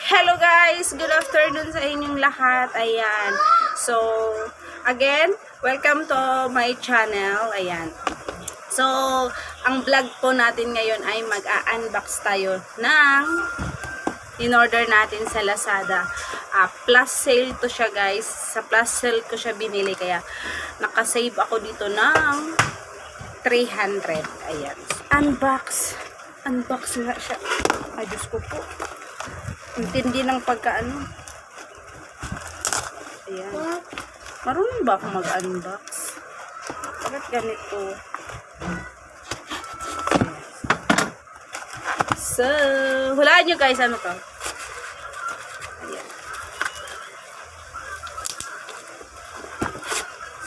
Hello guys! Good afternoon sa inyong lahat. Ayan. So, again, welcome to my channel. Ayan. So, ang vlog po natin ngayon ay mag-a-unbox tayo ng in-order natin sa Lazada. Plus sale to siya guys. Sa plus sale ko siya binili. Kaya, nakasave ako dito ng 300. Ayan. Unbox. Unbox nga siya. Ay, Diyos ko po. Intindi ng pagkaano. Ayan. Marunong ba ako mag-unbox? Bakit ganito? So, hulaan nyo guys, ano to? Ayan.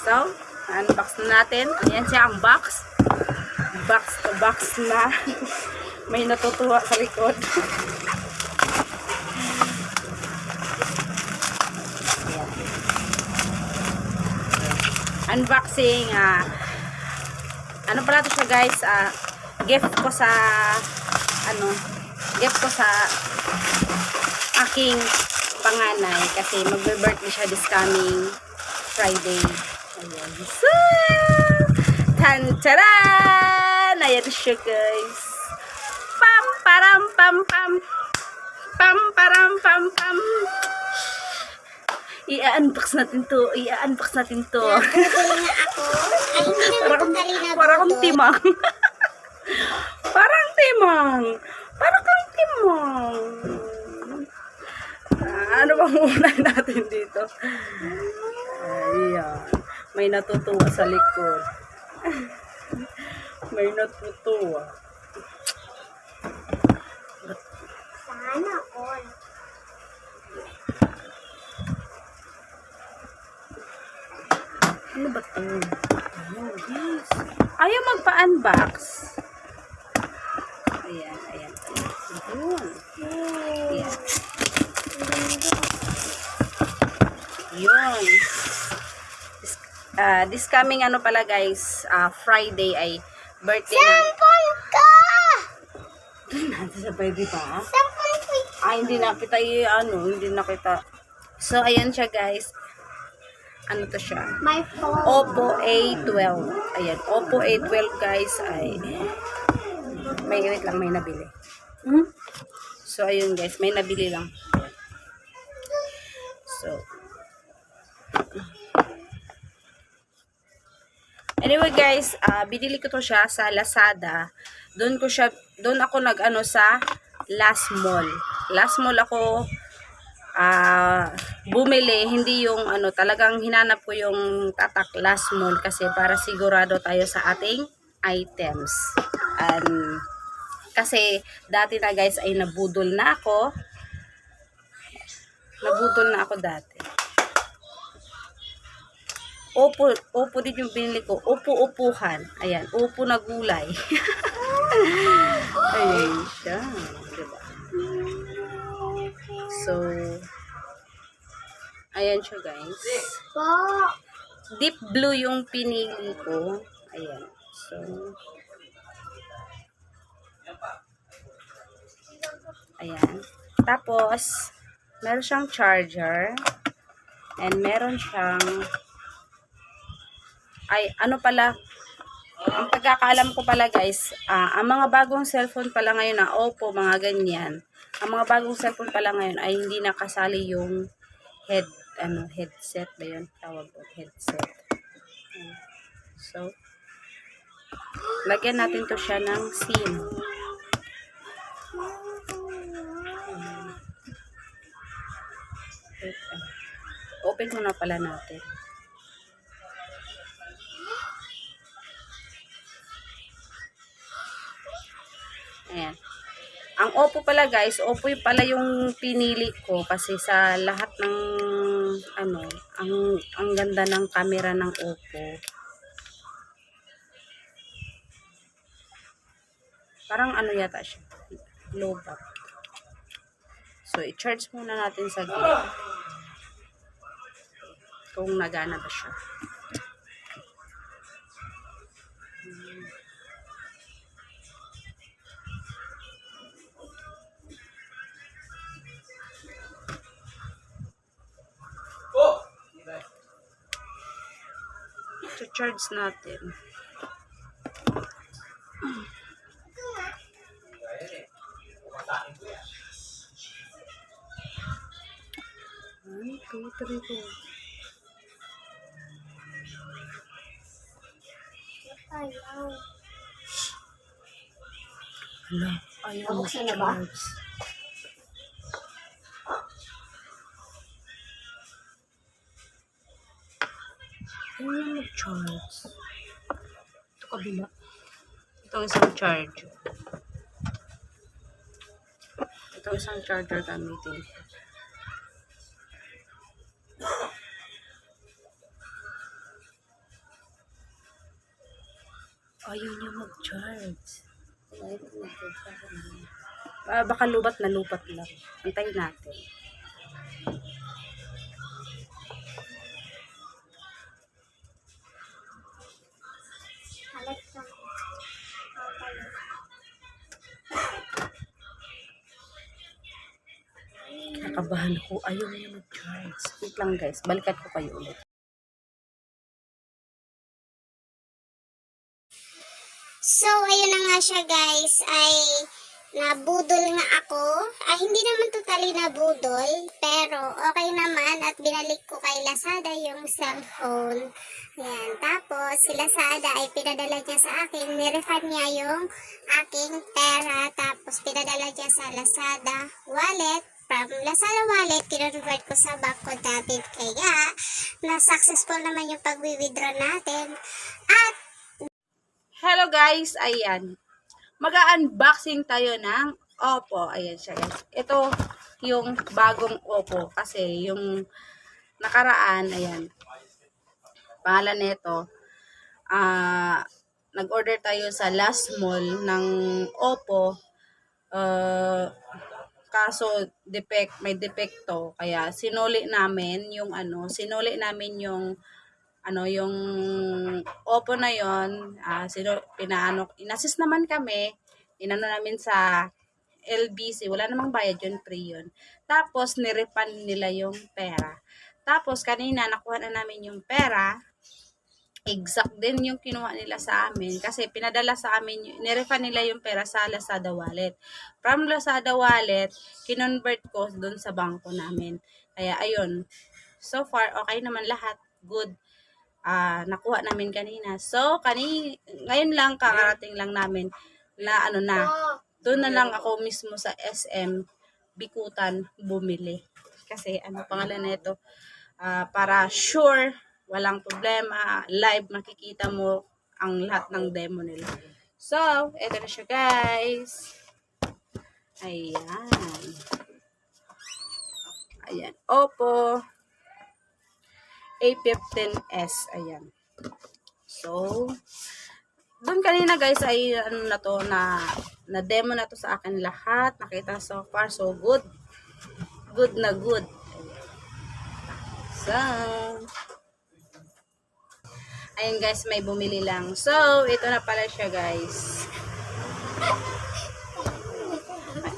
So, unbox na natin. Ayan siya ang box. Box to box na. May natutuwa sa likod. Unboxing, ano pala to siya guys, gift ko sa aking panganay kasi magbe-birthday siya this coming Friday. Ayan. So, tan-taran! Ayan siya guys. Pam param pam pam pam param pam pam. I-unbox natin to. I-unbox natin to. Parang timang. Parang timang. Parang kang timang. Ano bang unahin natin dito? Ayan. May natutuwa sa likod. May natutuwa. Sana all. Ano ba ito? Ayan, yes. Ayaw magpa-unbox. Ayan, ayan. Ayan. Ayan. Yun. This coming ano pala guys, Friday ay birthday na. Sampol ka! Natin sa pwede pa? Sampol ka! Hindi na kita hindi na kita. So, ayan siya guys. Ano to siya? My phone. Oppo A12. Ayan, Oppo A12 guys ay may wait lang, may nabili. So ayun guys, may nabili lang. So anyway guys, binili ko to siya sa Lazada. Doon ako nag-ano sa Last Mall. Last Mall ako bumili, hindi yung talagang hinanap ko yung tatak Last Mall kasi para sigurado tayo sa ating items. Kasi dati na guys ay nabudol na ako. Nabudol na ako dati. Oppo din yung binili ko. Upo-upuhan. Ayan, upo na gulay. Ayan siya. Diba? So, ayan siya guys. Deep blue yung pinili ko. Ayan. So, ayan. Tapos, meron siyang charger. And meron siyang ang pagkakaalam ko pala guys, ang mga bagong cellphone pala ngayon na Oppo, mga ganyan. Ang mga bagong cellphone pala ngayon ay hindi nakasali yung headset ba yun? Tawag po, headset. So, lagyan natin to siya ng SIM. Open muna pala natin. Ayan. Ang Oppo pala guys, Oppo pala yung pinili ko kasi sa lahat ng ang ganda ng camera ng Oppo. Parang yata siya. Low back. So, i-charge muna natin sa gilid. Kung nagana ba siya. I-charge natin. One, two, three, four. Ayaw. Hala, ayaw Nabuksan na ba? mag-charge. Ayaw mag-charge. Ito kabila. Itong isang charge. Itong isang charger gamitin. Ayaw niya mag-charge. Baka lubat na lupat lang. Antayin natin. Halat lang. Nakabahan ako. Ayaw niya mag-charge. Wait lang guys. Balikat ko kayo ulit. So, ayun na nga siya guys, ay nabudol nga ako. Ay, hindi naman totally nabudol, pero okay naman at binalik ko kay Lazada yung cellphone. Ayan, tapos si Lazada ay pinadala niya sa akin, nirefund niya yung aking pera, tapos pinadala niya sa Lazada wallet. From Lazada wallet, kinonvert ko sa bank ko natin, kaya na-successful naman yung pag-withdraw natin. At Hello guys, ayan. Mag-unboxing tayo ng Oppo. Ayan siya guys. Ito yung bagong Oppo kasi yung nakaraan, ayan. Pangalan nito. Nag-order tayo sa last mall ng Oppo. Kaso may defecto. Kaya sinuli namin yung yung Oppo na yon, inassist naman kami, inano namin sa LBC, wala namang bayad yun, free yun. Tapos nirefund nila yung pera. Tapos kanina nakuha na namin yung pera, exact din yung kinuha nila sa amin kasi pinadala sa amin, nirefund nila yung pera sa Lazada wallet. From Lazada wallet, kinonvert ko dun sa bangko namin. Kaya ayun, so far okay naman lahat, good. Nakuha namin kanina. So, ngayon lang, kakarating lang namin na doon na lang ako mismo sa SM Bikutan bumili. Kasi, pangalan na ito, para sure, walang problema, live makikita mo ang lahat ng demo nila. So, eto na siya guys. Ayan. Ayan. Oppo A15s, ayan. So, doon kanina guys ay na demo na to sa akin lahat. Nakita so far so good. Good na good. So, ayun guys, may bumili lang. So, ito na pala siya guys.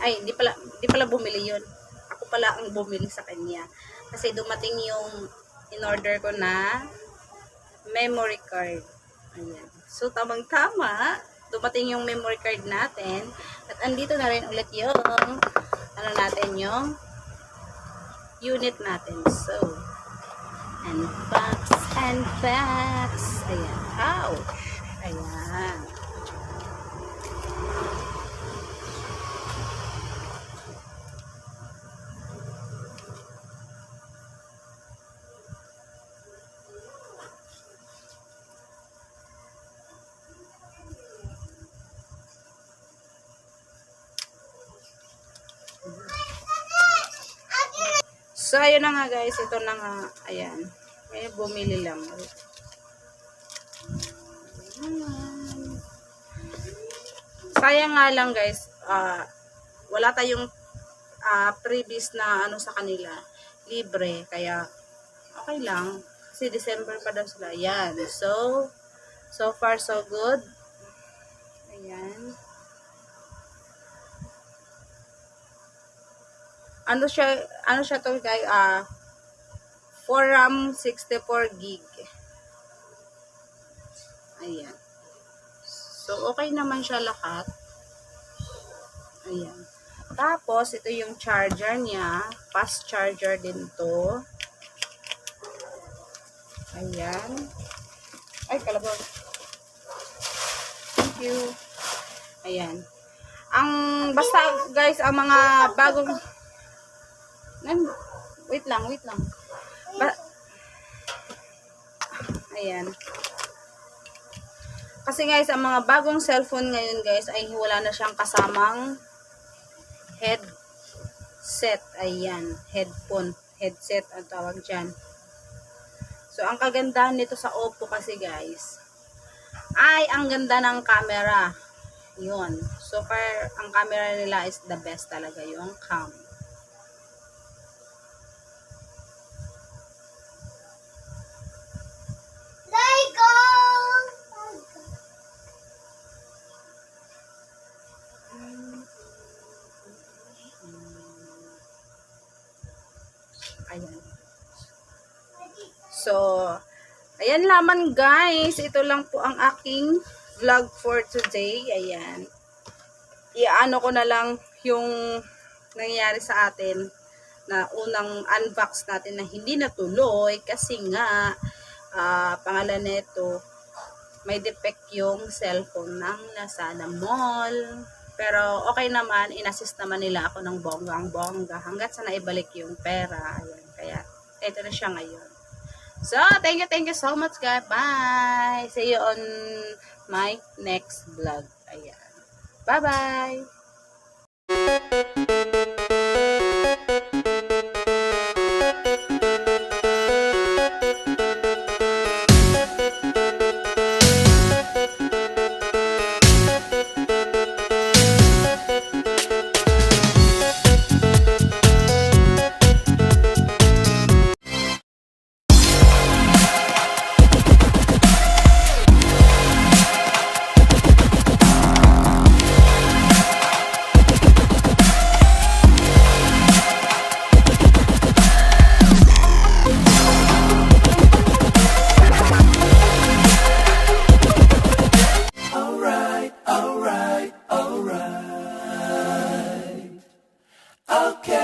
Ay, hindi pala bumili yun. Ako pala ang bumili sa kanya. Kasi dumating yung in-order ko na memory card. Ayan. So, tamang-tama, dumating yung memory card natin. At andito na rin ulit yung, yung unit natin. So, unbox. Ayan. Ouch. Ayan. So, ayun na nga guys. Ito na nga. Ayan. May bumili lang. Sayang nga lang guys. Wala tayong previous na sa kanila. Libre. Kaya, okay lang. Kasi December pa daw sila. Ayan. So far so good. Ayan. Ano siya to guys, 4 RAM 64 gig. Ayan. So, okay naman siya lahat. Ayan. Tapos, ito yung charger niya. Fast charger din to. Ayan. Ay, kalabaw. Thank you. Ayan. Basta guys, ang mga bagong... Wait lang. Ayan. Kasi guys, ang mga bagong cellphone ngayon guys, ay wala na siyang kasamang headset. Ayan. Headset ang tawag dyan. So, ang kagandahan nito sa Oppo kasi guys, ay ang ganda ng camera. Yun. Super, ang camera nila is the best talaga yung cam. Lego! Ayan. So, ayan lamang guys. Ito lang po ang aking vlog for today. Ayan. Iano ko na lang yung nangyayari sa atin na unang unbox natin na hindi natuloy kasi nga pangalan nito may defect yung cellphone ng Lazada Mall. Pero okay naman, inassist naman nila ako ng bonggang-bongga hanggat sa naibalik yung pera. Ayan. Kaya ito na siya ngayon. So, thank you so much guys. Bye! See you on my next vlog. Ayan. Bye-bye! Okay.